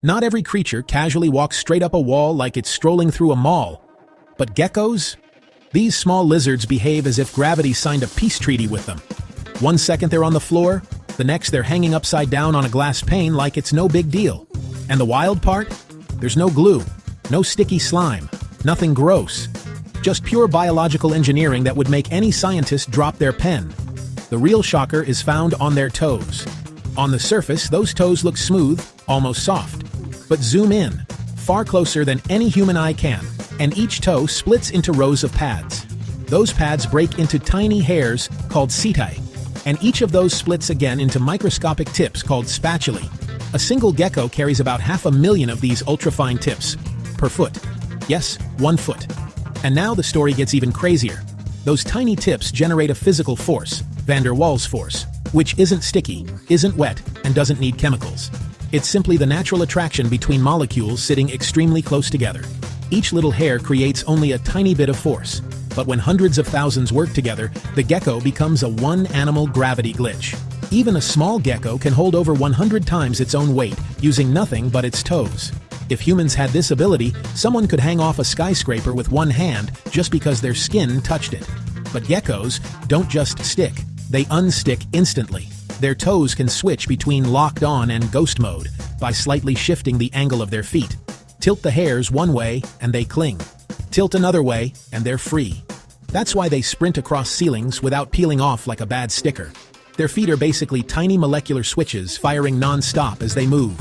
Not every creature casually walks straight up a wall like it's strolling through a mall. But geckos? These small lizards behave as if gravity signed a peace treaty with them. One second they're on the floor, the next they're hanging upside down on a glass pane like it's no big deal. And the wild part? There's no glue, no sticky slime, nothing gross. Just pure biological engineering that would make any scientist drop their pen. The real shocker is found on their toes. On the surface, those toes look smooth, almost soft. But zoom in, far closer than any human eye can, and each toe splits into rows of pads. Those pads break into tiny hairs called setae, and each of those splits again into microscopic tips called spatulae. A single gecko carries about 500,000 of these ultrafine tips per foot. Yes, 1 foot. And now the story gets even crazier. Those tiny tips generate a physical force, van der Waals force, which isn't sticky, isn't wet, and doesn't need chemicals. It's simply the natural attraction between molecules sitting extremely close together. Each little hair creates only a tiny bit of force, but when hundreds of thousands work together, the gecko becomes a one-animal gravity glitch. Even a small gecko can hold over 100 times its own weight using nothing but its toes. If humans had this ability, someone could hang off a skyscraper with one hand just because their skin touched it. But geckos don't just stick, they unstick instantly. Their toes can switch between locked on and ghost mode by slightly shifting the angle of their feet. Tilt the hairs one way and they cling. Tilt another way and they're free. That's why they sprint across ceilings without peeling off like a bad sticker. Their feet are basically tiny molecular switches firing non-stop as they move.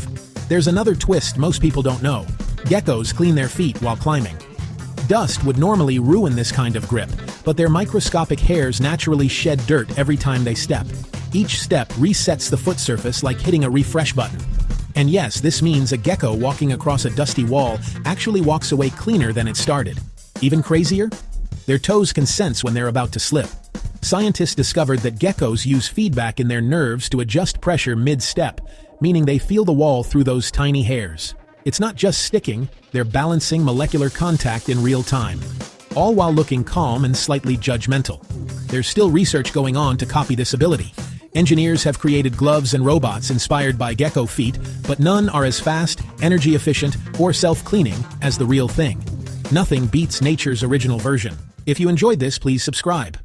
There's another twist most people don't know. Geckos clean their feet while climbing. Dust would normally ruin this kind of grip, but their microscopic hairs naturally shed dirt every time they step. Each step resets the foot surface like hitting a refresh button. And yes, this means a gecko walking across a dusty wall actually walks away cleaner than it started. Even crazier? Their toes can sense when they're about to slip. Scientists discovered that geckos use feedback in their nerves to adjust pressure mid-step, meaning they feel the wall through those tiny hairs. It's not just sticking, they're balancing molecular contact in real time, all while looking calm and slightly judgmental. There's still research going on to copy this ability. Engineers have created gloves and robots inspired by gecko feet, but none are as fast, energy efficient, or self-cleaning as the real thing. Nothing beats nature's original version. If you enjoyed this, please subscribe.